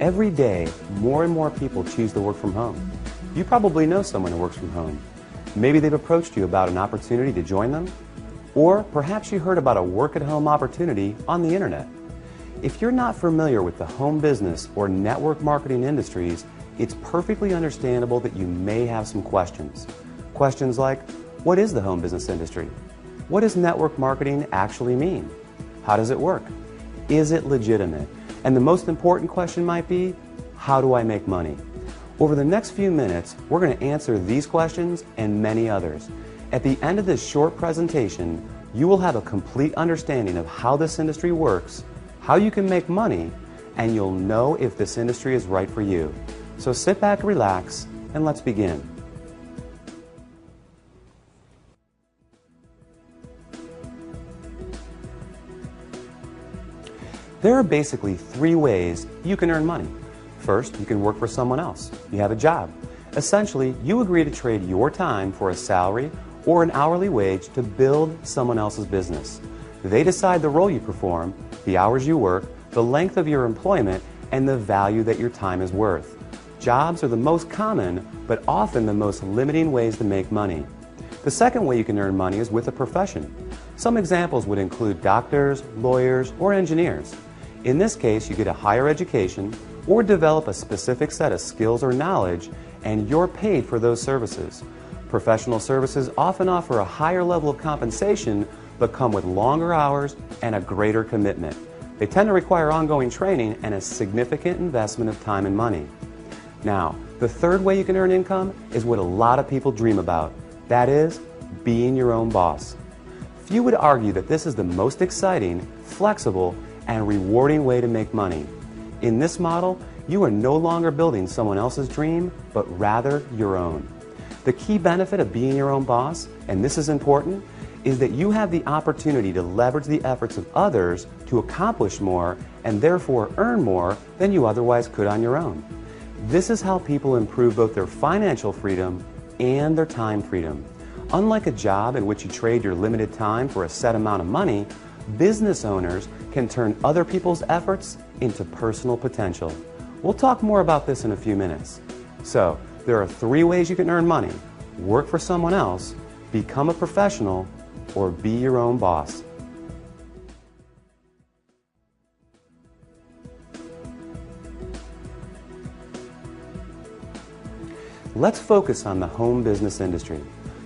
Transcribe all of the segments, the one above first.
Every day, more and more people choose to work from home. You probably know someone who works from home. Maybe they've approached you about an opportunity to join them, or perhaps you heard about a work-at-home opportunity on the internet. If you're not familiar with the home business or network marketing industries, it's perfectly understandable that you may have some questions. Questions like, what is the home business industry? What does network marketing actually mean? How does it work? Is it legitimate? And the most important question might be, how do I make money? Over the next few minutes, we're going to answer these questions and many others. At the end of this short presentation, you will have a complete understanding of how this industry works, how you can make money, and you'll know if this industry is right for you. So sit back, relax, and let's begin. There are basically three ways you can earn money. First, you can work for someone else. You have a job. Essentially, you agree to trade your time for a salary or an hourly wage to build someone else's business. They decide the role you perform, the hours you work, the length of your employment, and the value that your time is worth. Jobs are the most common, but often the most limiting ways to make money. The second way you can earn money is with a profession. Some examples would include doctors, lawyers, or engineers. In this case, you get a higher education or develop a specific set of skills or knowledge, and you're paid for those services. Professional services often offer a higher level of compensation, but come with longer hours and a greater commitment. They tend to require ongoing training and a significant investment of time and money. Now, the third way you can earn income is what a lot of people dream about. That is, being your own boss. Few would argue that this is the most exciting, flexible, and rewarding way to make money. In this model, you are no longer building someone else's dream, but rather your own. The key benefit of being your own boss, and this is important, is that you have the opportunity to leverage the efforts of others to accomplish more and therefore earn more than you otherwise could on your own. This is how people improve both their financial freedom and their time freedom. Unlike a job in which you trade your limited time for a set amount of money, business owners can turn other people's efforts into personal potential. We'll talk more about this in a few minutes. So, there are three ways you can earn money: work for someone else, become a professional, or be your own boss. Let's focus on the home business industry.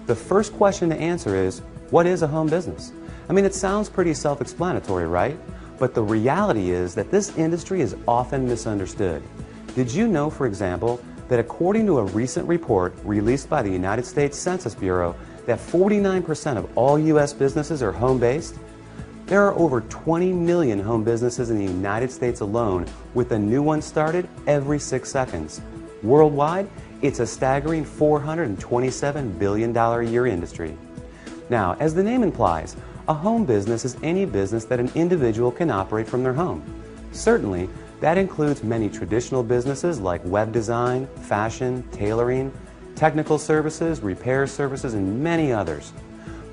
The first question to answer is, what is a home business? I mean, it sounds pretty self-explanatory, right? But the reality is that this industry is often misunderstood. Did you know, for example, that according to a recent report released by the United States Census Bureau, that 49% of all U.S. businesses are home-based? There are over 20 million home businesses in the United States alone, with a new one started every 6 seconds. Worldwide, it's a staggering $427 billion a year industry. Now, as the name implies, a home business is any business that an individual can operate from their home. Certainly, that includes many traditional businesses like web design, fashion, tailoring, technical services, repair services, and many others.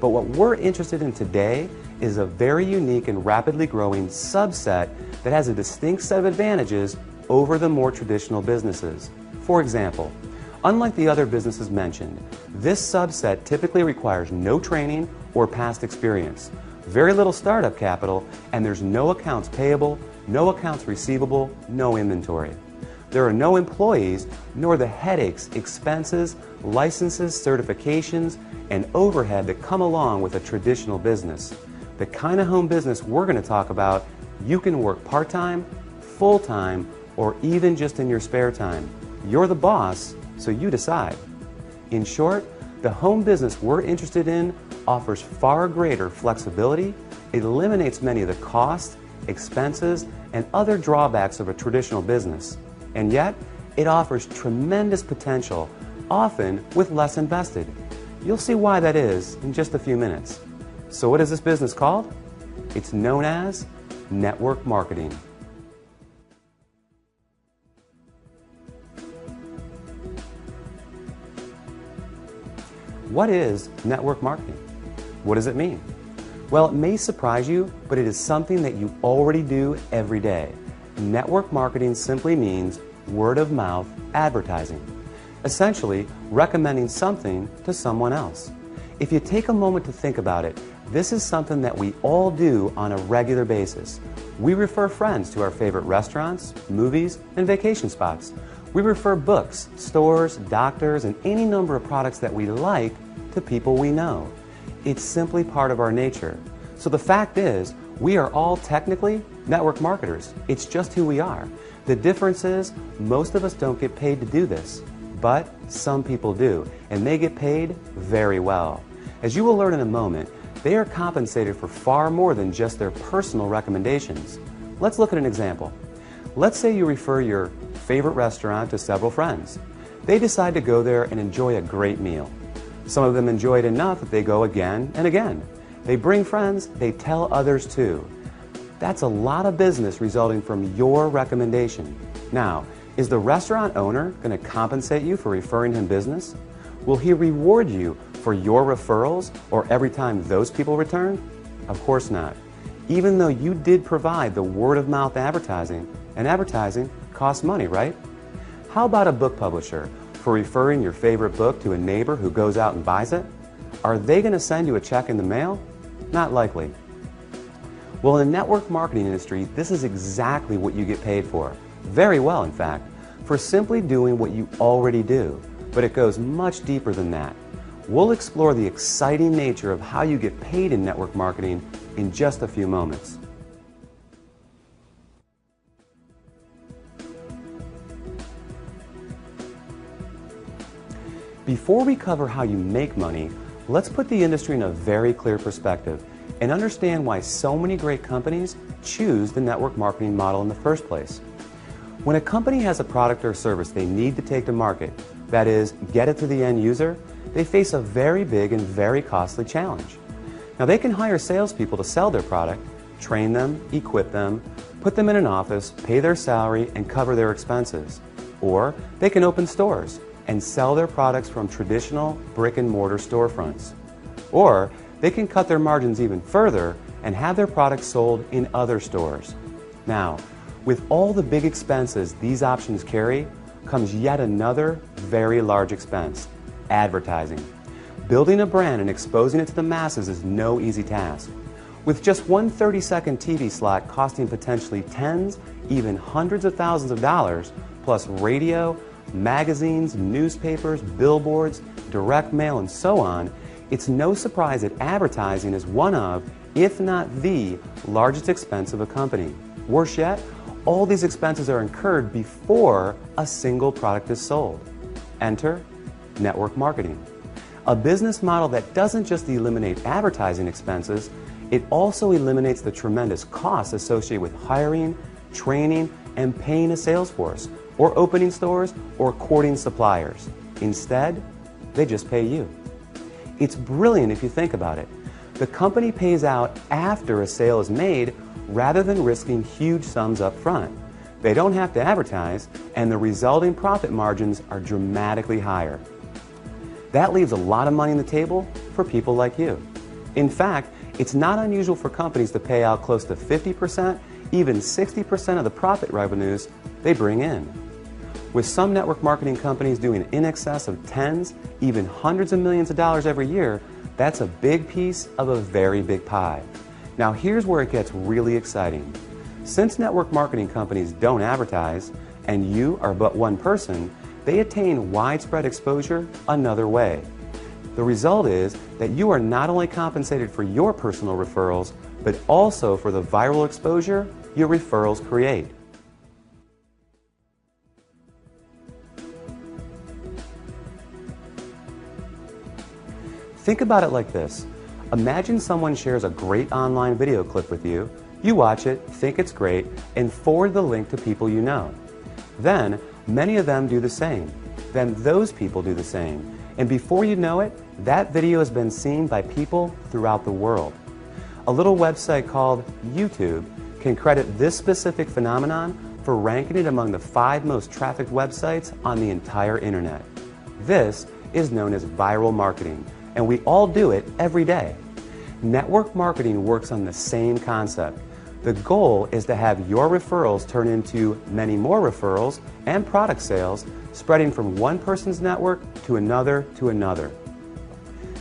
But what we're interested in today is a very unique and rapidly growing subset that has a distinct set of advantages over the more traditional businesses. For example, unlike the other businesses mentioned, this subset typically requires no training or past experience, very little startup capital, and there's no accounts payable, no accounts receivable, no inventory. There are no employees, nor the headaches, expenses, licenses, certifications, and overhead that come along with a traditional business. The kind of home business we're going to talk about, you can work part-time, full-time, or even just in your spare time. You're the boss, so you decide. In short, the home business we're interested in offers far greater flexibility, it eliminates many of the costs, expenses, and other drawbacks of a traditional business, and yet it offers tremendous potential, often with less invested. You'll see why that is in just a few minutes. So what is this business called? It's known as network marketing. What is network marketing? What does it mean? Well, it may surprise you, but it is something that you already do every day. Network marketing simply means word-of-mouth advertising, essentially recommending something to someone else. If you take a moment to think about it, this is something that we all do on a regular basis. We refer friends to our favorite restaurants, movies, and vacation spots. We refer books, stores, doctors, and any number of products that we like to people we know. It's simply part of our nature. So the fact is, we are all technically network marketers. It's just who we are. The difference is, most of us don't get paid to do this, but some people do, and they get paid very well. As you will learn in a moment, they are compensated for far more than just their personal recommendations. Let's look at an example. Let's say you refer your favorite restaurant to several friends. They decide to go there and enjoy a great meal. Some of them enjoy it enough that they go again and again. They bring friends, they tell others too. That's a lot of business resulting from your recommendation. Now, is the restaurant owner going to compensate you for referring him business? Will he reward you for your referrals or every time those people return? Of course not. Even though you did provide the word-of-mouth advertising, and advertising costs money, right? How about a book publisher for referring your favorite book to a neighbor who goes out and buys it? Are they going to send you a check in the mail? Not likely. Well, in the network marketing industry, this is exactly what you get paid for. Very well, in fact, for simply doing what you already do. But it goes much deeper than that. We'll explore the exciting nature of how you get paid in network marketing in just a few moments. Before we cover how you make money, let's put the industry in a very clear perspective and understand why so many great companies choose the network marketing model in the first place. When a company has a product or service they need to take to market, that is, get it to the end user, they face a very big and very costly challenge. Now, they can hire salespeople to sell their product, train them, equip them, put them in an office, pay their salary, and cover their expenses. Or they can open stores and sell their products from traditional brick-and-mortar storefronts. Or they can cut their margins even further and have their products sold in other stores. Now, with all the big expenses these options carry, comes yet another very large expense: advertising. Building a brand and exposing it to the masses is no easy task. With just one 30-second TV slot costing potentially tens, even hundreds of thousands of dollars, plus radio, magazines, newspapers, billboards, direct mail, and so on, it's no surprise that advertising is one of, if not the, largest expense of a company. Worse yet, all these expenses are incurred before a single product is sold. Enter network marketing. A business model that doesn't just eliminate advertising expenses, it also eliminates the tremendous costs associated with hiring, training, and paying a sales force, or opening stores, or courting suppliers. Instead, they just pay you. It's brilliant if you think about it. The company pays out after a sale is made rather than risking huge sums up front. They don't have to advertise, and the resulting profit margins are dramatically higher. That leaves a lot of money on the table for people like you. In fact, it's not unusual for companies to pay out close to 50%, even 60% of the profit revenues they bring in. With some network marketing companies doing in excess of tens, even hundreds of millions of dollars every year, that's a big piece of a very big pie. Now here's where it gets really exciting. Since network marketing companies don't advertise, and you are but one person, they attain widespread exposure another way. The result is that you are not only compensated for your personal referrals, but also for the viral exposure your referrals create. Think about it like this. Imagine someone shares a great online video clip with you. You watch it, think it's great, and forward the link to people you know. Then, many of them do the same. Then those people do the same. And before you know it, that video has been seen by people throughout the world. A little website called YouTube can credit this specific phenomenon for ranking it among the 5 most trafficked websites on the entire internet. This is known as viral marketing, and we all do it every day. Network marketing works on the same concept. The goal is to have your referrals turn into many more referrals and product sales, spreading from one person's network to another to another.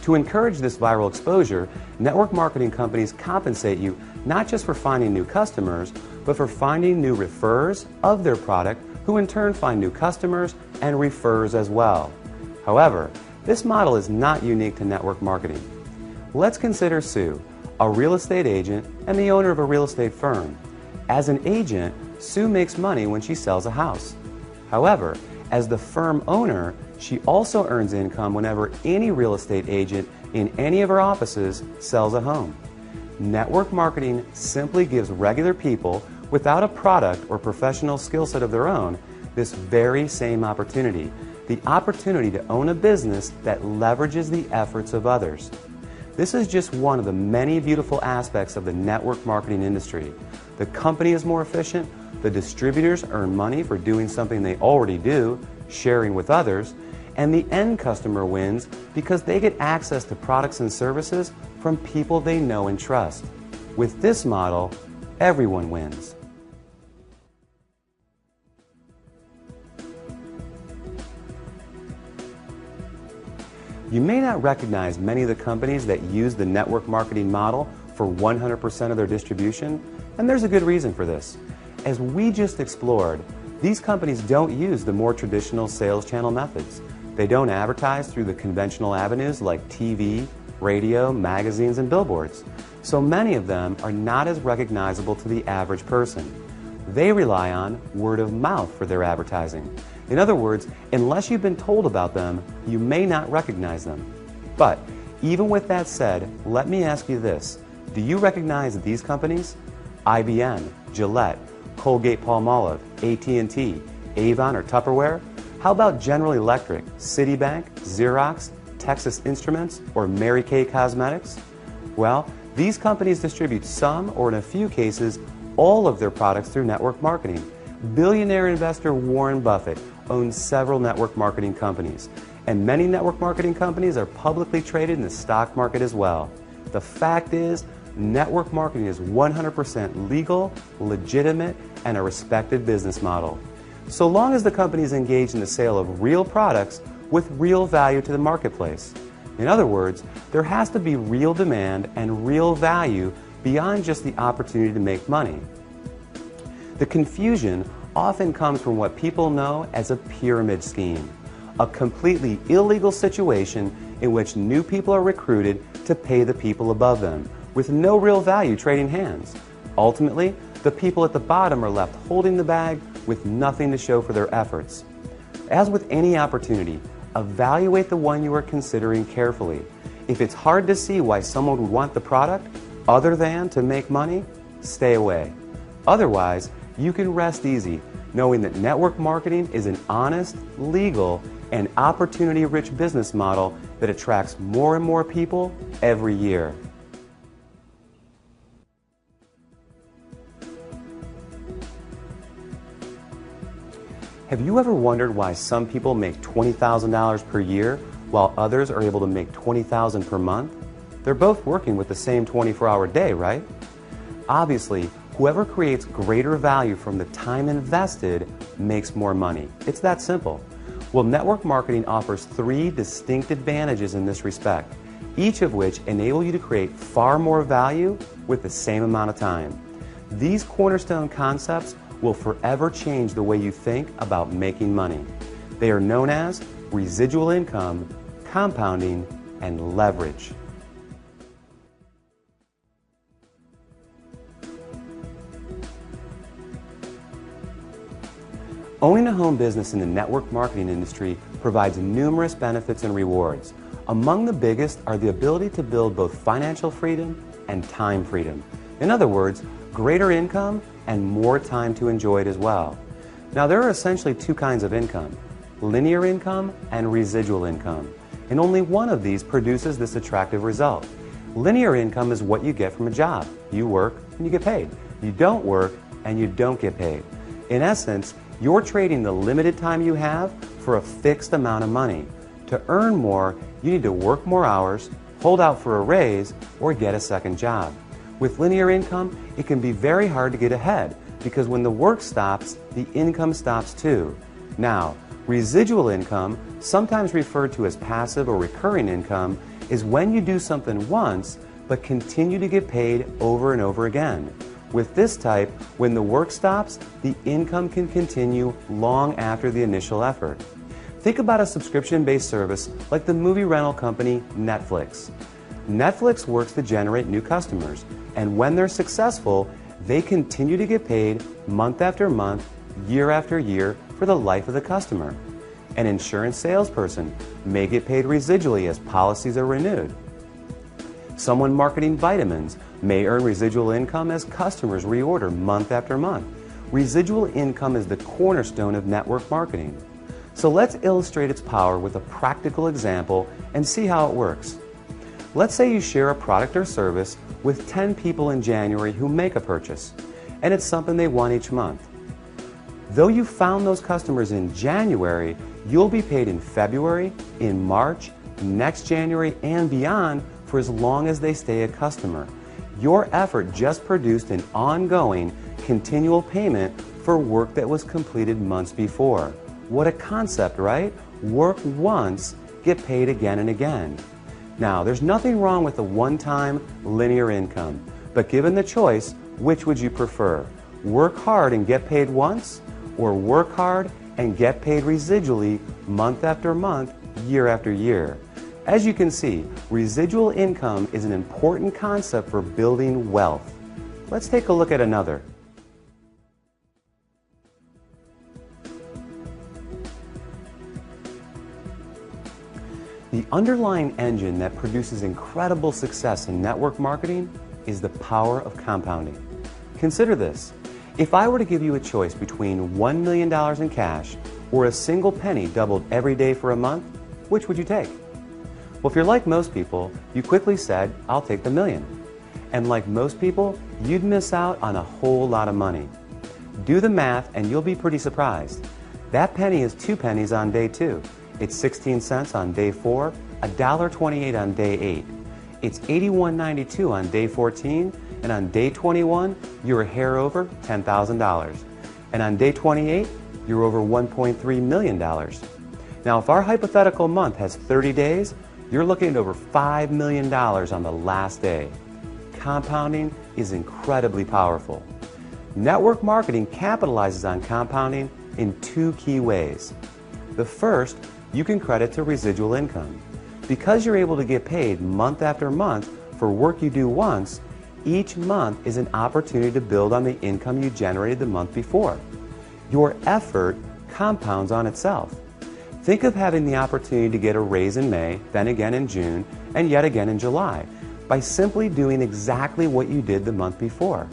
To encourage this viral exposure, network marketing companies compensate you not just for finding new customers, but for finding new referrers of their product, who in turn find new customers and referrers as well. However, this model is not unique to network marketing. Let's consider Sue, a real estate agent and the owner of a real estate firm. As an agent, Sue makes money when she sells a house. However, as the firm owner, she also earns income whenever any real estate agent in any of her offices sells a home. Network marketing simply gives regular people without a product or professional skill set of their own this very same opportunity, the opportunity to own a business that leverages the efforts of others. This is just one of the many beautiful aspects of the network marketing industry. The company is more efficient, the distributors earn money for doing something they already do, sharing with others, and the end customer wins because they get access to products and services from people they know and trust. With this model, everyone wins. You may not recognize many of the companies that use the network marketing model for 100% of their distribution, and there's a good reason for this. As we just explored, these companies don't use the more traditional sales channel methods. They don't advertise through the conventional avenues like TV, radio, magazines, and billboards. So many of them are not as recognizable to the average person. They rely on word of mouth for their advertising. In other words, unless you've been told about them, you may not recognize them. But even with that said, let me ask you this. Do you recognize these companies? IBM, Gillette, Colgate-Palmolive, AT&T, Avon, or Tupperware? How about General Electric, Citibank, Xerox, Texas Instruments, or Mary Kay Cosmetics? Well, these companies distribute some, or in a few cases, all of their products through network marketing. Billionaire investor Warren Buffett owns several network marketing companies, and many network marketing companies are publicly traded in the stock market as well. The fact is, network marketing is 100% legal, legitimate, and a respected business model. So long as the company is engaged in the sale of real products with real value to the marketplace. In other words, there has to be real demand and real value beyond just the opportunity to make money. The confusion often comes from what people know as a pyramid scheme, a completely illegal situation in which new people are recruited to pay the people above them, with no real value trading hands. Ultimately, the people at the bottom are left holding the bag with nothing to show for their efforts. As with any opportunity, evaluate the one you are considering carefully. If it's hard to see why someone would want the product other than to make money, stay away. Otherwise, you can rest easy knowing that network marketing is an honest, legal, and opportunity-rich business model that attracts more and more people every year. Have you ever wondered why some people make $20,000 per year while others are able to make $20,000 per month? They're both working with the same 24-hour day, right? Obviously, whoever creates greater value from the time invested makes more money. It's that simple. Well, network marketing offers 3 distinct advantages in this respect, each of which enable you to create far more value with the same amount of time. These cornerstone concepts will forever change the way you think about making money. They are known as residual income, compounding, and leverage. Owning a home business in the network marketing industry provides numerous benefits and rewards. Among the biggest are the ability to build both financial freedom and time freedom. In other words, greater income and more time to enjoy it as well. Now, there are essentially 2 kinds of income, linear income and residual income, and only one of these produces this attractive result. Linear income is what you get from a job. You work and you get paid. You don't work and you don't get paid. In essence, you're trading the limited time you have for a fixed amount of money. To earn more, you need to work more hours, hold out for a raise, or get a second job. With linear income, it can be very hard to get ahead because when the work stops, the income stops too. Now, residual income, sometimes referred to as passive or recurring income, is when you do something once but continue to get paid over and over again. With this type, when the work stops, the income can continue long after the initial effort. Think about a subscription-based service like the movie rental company Netflix. Netflix works to generate new customers, and when they're successful, they continue to get paid month after month, year after year for the life of the customer. An insurance salesperson may get paid residually as policies are renewed. Someone marketing vitamins may earn residual income as customers reorder month after month. Residual income is the cornerstone of network marketing. So let's illustrate its power with a practical example and see how it works. Let's say you share a product or service with 10 people in January who make a purchase, and it's something they want each month. Though you found those customers in January, you'll be paid in February, in March, next January, and beyond for as long as they stay a customer. Your effort just produced an ongoing, continual payment for work that was completed months before. What a concept, right? Work once, get paid again and again. Now, there's nothing wrong with a one-time linear income, but given the choice, which would you prefer? Work hard and get paid once, or work hard and get paid residually month after month, year after year? As you can see, residual income is an important concept for building wealth. Let's take a look at another. The underlying engine that produces incredible success in network marketing is the power of compounding. Consider this. If I were to give you a choice between $1 million in cash or a single penny doubled every day for a month, which would you take? Well, if you're like most people, you quickly said, I'll take the million. And like most people, you'd miss out on a whole lot of money. Do the math and you'll be pretty surprised. That penny is 2 pennies on day 2. It's 16 cents on day 4, $1.28 on day 8. It's $81.92 on day 14, and on day 21, you're a hair over $10,000. And on day 28, you're over $1.3 million. Now, if our hypothetical month has 30 days, you're looking at over $5 million on the last day. Compounding is incredibly powerful. Network marketing capitalizes on compounding in 2 key ways. The first, you can credit to residual income. Because you're able to get paid month after month for work you do once, each month is an opportunity to build on the income you generated the month before. Your effort compounds on itself. Think of having the opportunity to get a raise in May, then again in June, and yet again in July, by simply doing exactly what you did the month before.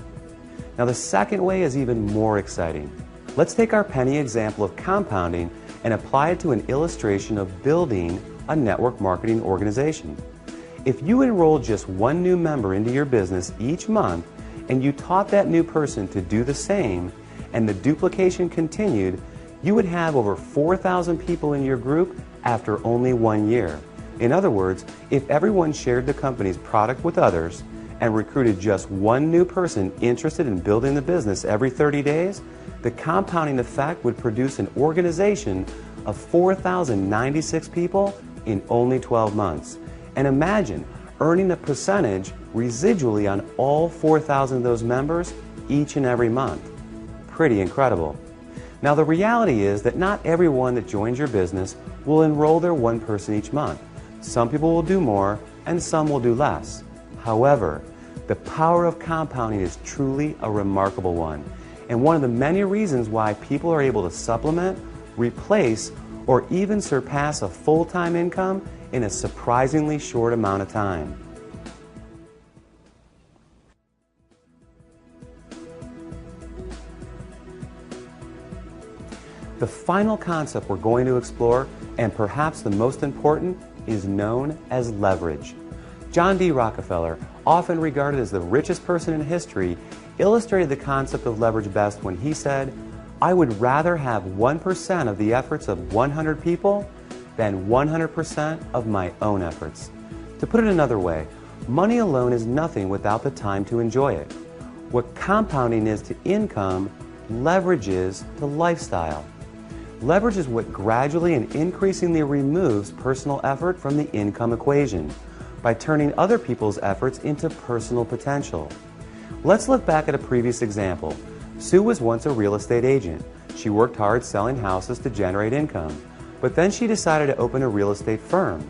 Now, the second way is even more exciting. Let's take our penny example of compounding and apply it to an illustration of building a network marketing organization. If you enrolled just 1 new member into your business each month and you taught that new person to do the same and the duplication continued, you would have over 4,000 people in your group after only 1 year. In other words, if everyone shared the company's product with others and recruited just 1 new person interested in building the business every 30 days, the compounding effect would produce an organization of 4,096 people in only 12 months. And imagine earning a percentage residually on all 4,000 of those members each and every month. Pretty incredible. Now, the reality is that not everyone that joins your business will enroll their 1 person each month. Some people will do more and some will do less. However, the power of compounding is truly a remarkable one, and one of the many reasons why people are able to supplement, replace, or even surpass a full-time income in a surprisingly short amount of time. The final concept we're going to explore, and perhaps the most important, is known as leverage. John D. Rockefeller, often regarded as the richest person in history, illustrated the concept of leverage best when he said, "I would rather have 1% of the efforts of 100 people than 100% of my own efforts." To put it another way, Money alone is nothing without the time to enjoy it. What compounding is to income, leverage is to lifestyle. Leverage is what gradually and increasingly removes personal effort from the income equation by turning other people's efforts into personal potential. Let's look back at a previous example. Sue was once a real estate agent. She worked hard selling houses to generate income, but then she decided to open a real estate firm.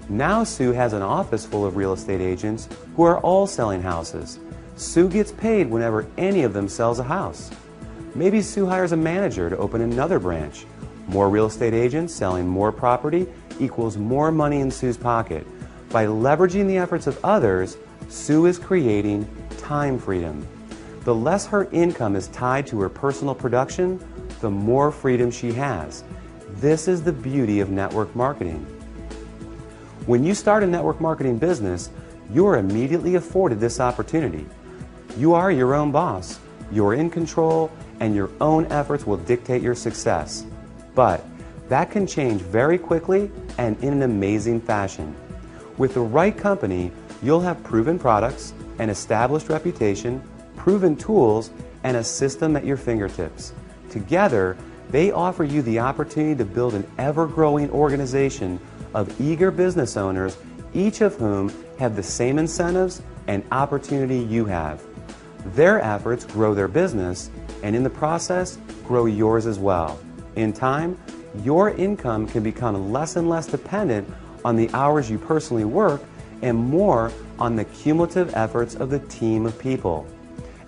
Now Sue has an office full of real estate agents who are all selling houses. Sue gets paid whenever any of them sells a house. Maybe Sue hires a manager to open another branch. More real estate agents selling more property equals more money in Sue's pocket. By leveraging the efforts of others, Sue is creating time freedom. The less her income is tied to her personal production, the more freedom she has. This is the beauty of network marketing. When you start a network marketing business, you are immediately afforded this opportunity. You are your own boss, you're in control, and your own efforts will dictate your success. But that can change very quickly and in an amazing fashion. With the right company, you'll have proven products, an established reputation, proven tools, and a system at your fingertips. Together, they offer you the opportunity to build an ever-growing organization of eager business owners, each of whom have the same incentives and opportunity you have. Their efforts grow their business, and in the process, grow yours as well. In time, your income can become less and less dependent on the hours you personally work and more on the cumulative efforts of the team of people.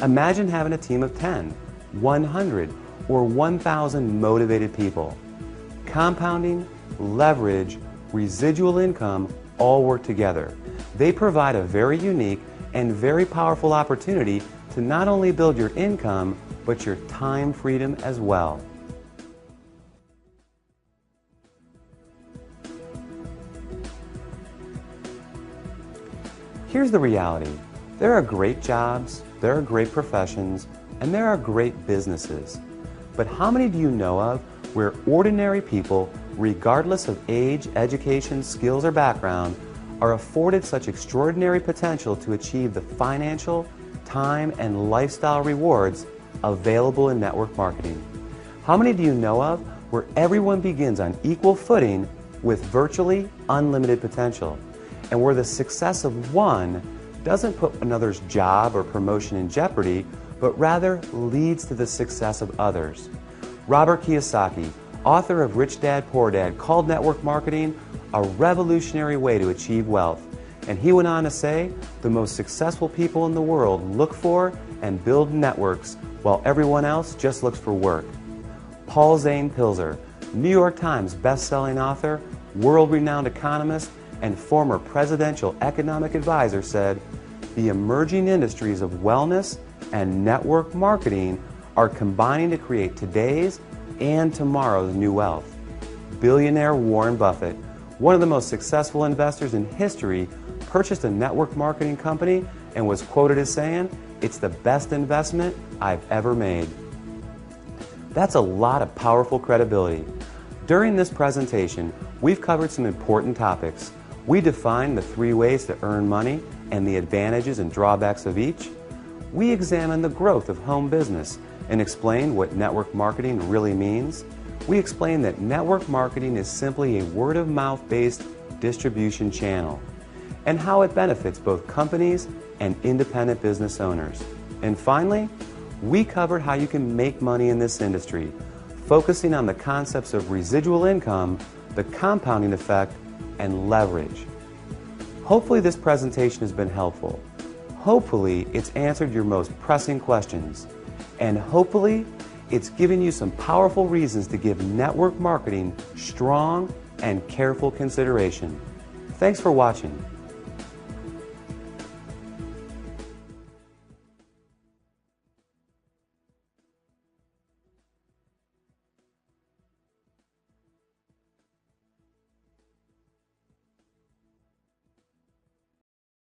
Imagine having a team of 10, 100, or 1,000 motivated people. Compounding, leverage, residual income all work together. They provide a very unique and very powerful opportunity to not only build your income, but your time freedom as well. Here's the reality. There are great jobs, there are great professions, and there are great businesses. But how many do you know of where ordinary people, regardless of age, education, skills, or background, are afforded such extraordinary potential to achieve the financial, time, and lifestyle rewards available in network marketing? How many do you know of where everyone begins on equal footing with virtually unlimited potential, and where the success of one doesn't put another's job or promotion in jeopardy, but rather leads to the success of others? Robert Kiyosaki, author of Rich Dad, Poor Dad, called network marketing a revolutionary way to achieve wealth. And he went on to say, the most successful people in the world look for and build networks while everyone else just looks for work. Paul Zane Pilzer, New York Times best-selling author, world-renowned economist, and former presidential economic advisor, said, the emerging industries of wellness and network marketing are combining to create today's and tomorrow's new wealth. Billionaire Warren Buffett, one of the most successful investors in history, purchased a network marketing company and was quoted as saying, "It's the best investment I've ever made." That's a lot of powerful credibility. During this presentation, we've covered some important topics. We defined the 3 ways to earn money and the advantages and drawbacks of each. We examined the growth of home business and explained what network marketing really means. We explained that network marketing is simply a word-of-mouth based distribution channel and how it benefits both companies and independent business owners. And finally, we covered how you can make money in this industry, focusing on the concepts of residual income, the compounding effect, and leverage. Hopefully this presentation has been helpful. Hopefully it's answered your most pressing questions. And hopefully it's given you some powerful reasons to give network marketing strong and careful consideration. Thanks for watching.